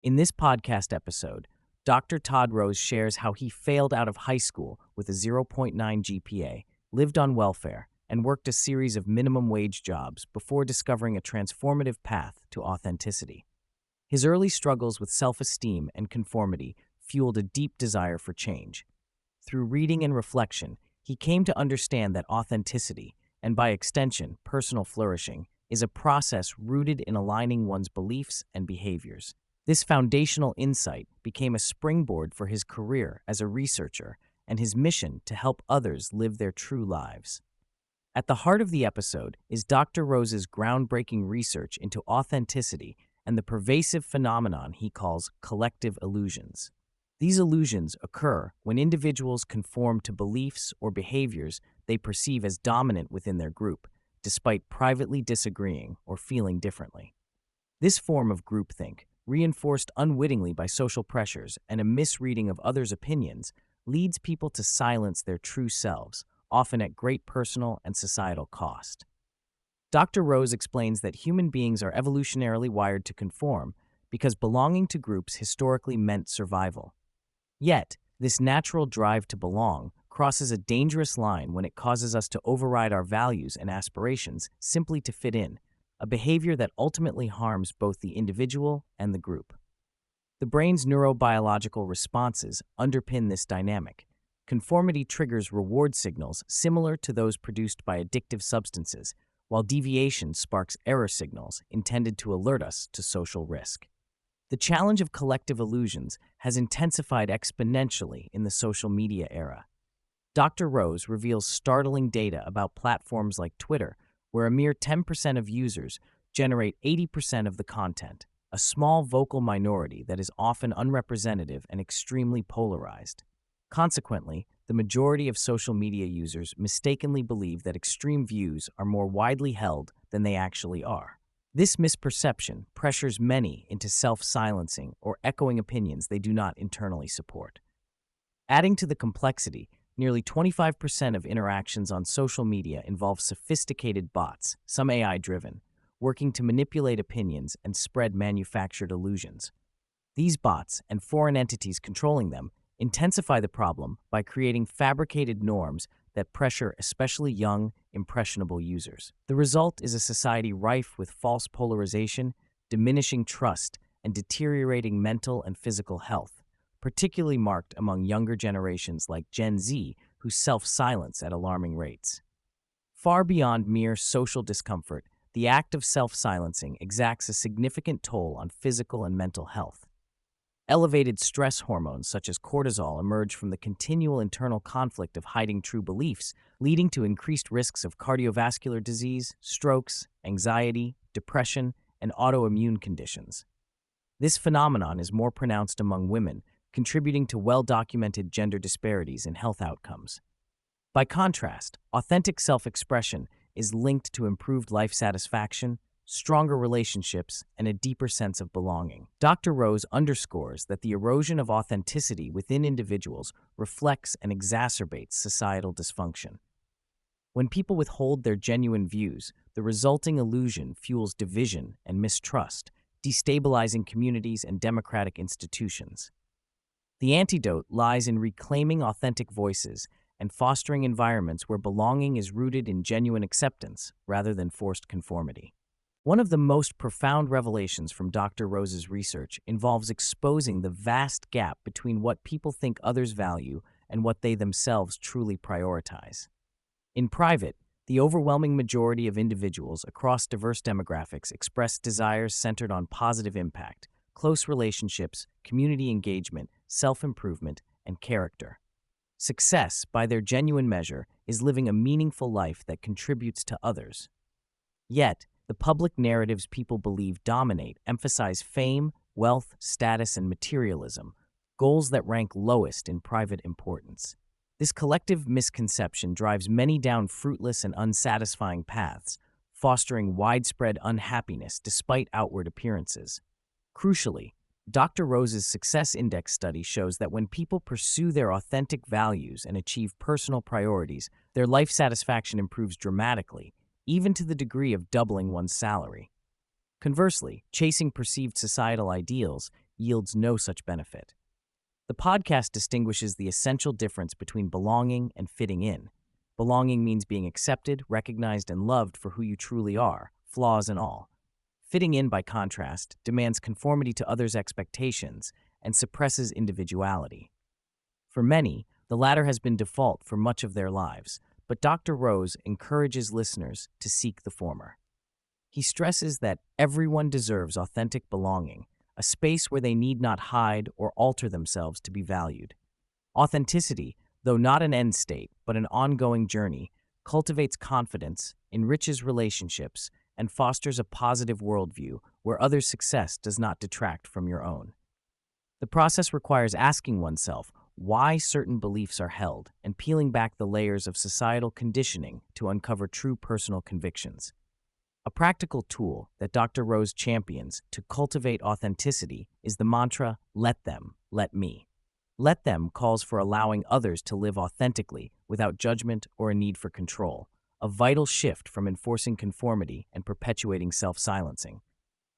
In this podcast episode, Dr. Todd Rose shares how he failed out of high school with a 0.9 GPA, lived on welfare, and worked a series of minimum wage jobs before discovering a transformative path to authenticity. His early struggles with self-esteem and conformity fueled a deep desire for change. Through reading and reflection, he came to understand that authenticity, and by extension, personal flourishing, is a process rooted in aligning one's beliefs and behaviors. This foundational insight became a springboard for his career as a researcher and his mission to help others live their true lives. At the heart of the episode is Dr. Rose's groundbreaking research into authenticity and the pervasive phenomenon he calls collective illusions. These illusions occur when individuals conform to beliefs or behaviors they perceive as dominant within their group, despite privately disagreeing or feeling differently. This form of groupthink, reinforced unwittingly by social pressures and a misreading of others' opinions, leads people to silence their true selves, often at great personal and societal cost. Dr. Rose explains that human beings are evolutionarily wired to conform because belonging to groups historically meant survival. Yet, this natural drive to belong crosses a dangerous line when it causes us to override our values and aspirations simply to fit in, a behavior that ultimately harms both the individual and the group. The brain's neurobiological responses underpin this dynamic. Conformity triggers reward signals similar to those produced by addictive substances, while deviation sparks error signals intended to alert us to social risk. The challenge of collective illusions has intensified exponentially in the social media era. Dr. Rose reveals startling data about platforms like Twitter, where a mere 10% of users generate 80% of the content, a small vocal minority that is often unrepresentative and extremely polarized. Consequently, the majority of social media users mistakenly believe that extreme views are more widely held than they actually are. This misperception pressures many into self-silencing or echoing opinions they do not internally support. Adding to the complexity, nearly 25% of interactions on social media involve sophisticated bots, some AI-driven, working to manipulate opinions and spread manufactured illusions. These bots and foreign entities controlling them intensify the problem by creating fabricated norms that pressure especially young, impressionable users. The result is a society rife with false polarization, diminishing trust, and deteriorating mental and physical health, particularly marked among younger generations like Gen Z, who self-silence at alarming rates. Far beyond mere social discomfort, the act of self-silencing exacts a significant toll on physical and mental health. Elevated stress hormones such as cortisol emerge from the continual internal conflict of hiding true beliefs, leading to increased risks of cardiovascular disease, strokes, anxiety, depression, and autoimmune conditions. This phenomenon is more pronounced among women, contributing to well-documented gender disparities in health outcomes. By contrast, authentic self-expression is linked to improved life satisfaction, stronger relationships, and a deeper sense of belonging. Dr. Rose underscores that the erosion of authenticity within individuals reflects and exacerbates societal dysfunction. When people withhold their genuine views, the resulting illusion fuels division and mistrust, destabilizing communities and democratic institutions. The antidote lies in reclaiming authentic voices and fostering environments where belonging is rooted in genuine acceptance rather than forced conformity. One of the most profound revelations from Dr. Rose's research involves exposing the vast gap between what people think others value and what they themselves truly prioritize. In private, the overwhelming majority of individuals across diverse demographics express desires centered on positive impact, close relationships, community engagement, self-improvement, and character. Success, by their genuine measure, is living a meaningful life that contributes to others. Yet, the public narratives people believe dominate emphasize fame, wealth, status, and materialism, goals that rank lowest in private importance. This collective misconception drives many down fruitless and unsatisfying paths, fostering widespread unhappiness despite outward appearances. Crucially, Dr. Rose's Success Index study shows that when people pursue their authentic values and achieve personal priorities, their life satisfaction improves dramatically, even to the degree of doubling one's salary. Conversely, chasing perceived societal ideals, yields no such benefit. The podcast distinguishes the essential difference between belonging and fitting in. Belonging means being accepted, recognized, and loved for who you truly are, flaws and all. Fitting in, by contrast, demands conformity to others' expectations and suppresses individuality. For many, the latter has been default for much of their lives, but Dr. Rose encourages listeners to seek the former. He stresses that everyone deserves authentic belonging, a space where they need not hide or alter themselves to be valued. Authenticity, though not an end state but an ongoing journey, cultivates confidence, enriches relationships, and fosters a positive worldview where others' success does not detract from your own. The process requires asking oneself why certain beliefs are held and peeling back the layers of societal conditioning to uncover true personal convictions. A practical tool that Dr. Rose champions to cultivate authenticity is the mantra, "Let them, let me." Let them calls for allowing others to live authentically without judgment or a need for control, a vital shift from enforcing conformity and perpetuating self-silencing.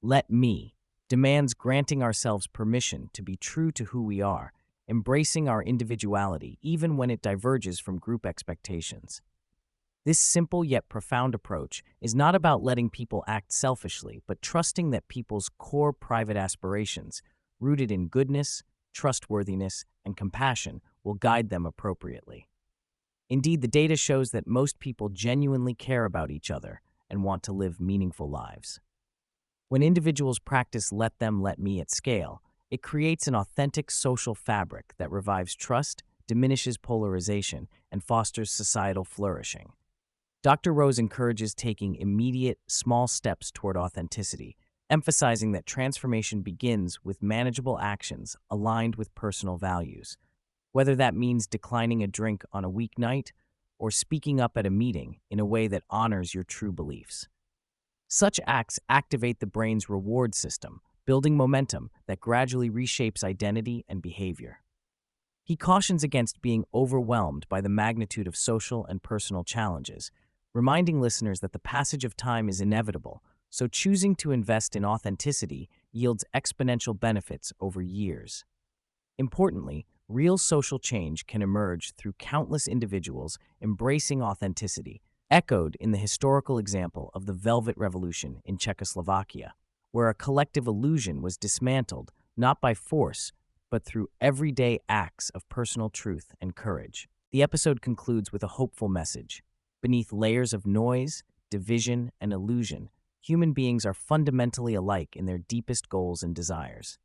Let me demands granting ourselves permission to be true to who we are, embracing our individuality even when it diverges from group expectations. This simple yet profound approach is not about letting people act selfishly, but trusting that people's core private aspirations, rooted in goodness, trustworthiness, and compassion, will guide them appropriately. Indeed, the data shows that most people genuinely care about each other and want to live meaningful lives. When individuals practice let them, let me at scale, it creates an authentic social fabric that revives trust, diminishes polarization, and fosters societal flourishing. Dr. Rose encourages taking immediate, small steps toward authenticity, emphasizing that transformation begins with manageable actions aligned with personal values. Whether that means declining a drink on a weeknight or speaking up at a meeting in a way that honors your true beliefs. Such acts activate the brain's reward system, building momentum that gradually reshapes identity and behavior. He cautions against being overwhelmed by the magnitude of social and personal challenges, reminding listeners that the passage of time is inevitable, so choosing to invest in authenticity yields exponential benefits over years. Importantly, real social change can emerge through countless individuals embracing authenticity, echoed in the historical example of the Velvet Revolution in Czechoslovakia, where a collective illusion was dismantled not by force, but through everyday acts of personal truth and courage. The episode concludes with a hopeful message. Beneath layers of noise, division, and illusion, human beings are fundamentally alike in their deepest goals and desires.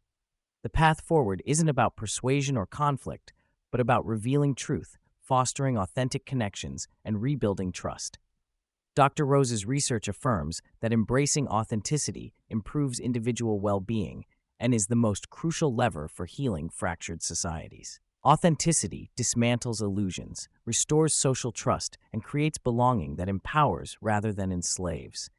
The path forward isn't about persuasion or conflict, but about revealing truth, fostering authentic connections, and rebuilding trust. Dr. Rose's research affirms that embracing authenticity improves individual well-being and is the most crucial lever for healing fractured societies. Authenticity dismantles illusions, restores social trust, and creates belonging that empowers rather than enslaves.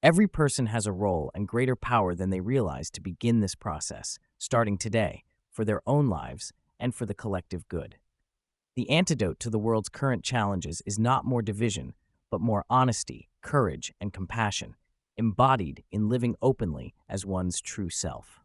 Every person has a role and greater power than they realize to begin this process, starting today, for their own lives and for the collective good. The antidote to the world's current challenges is not more division, but more honesty, courage, and compassion, embodied in living openly as one's true self.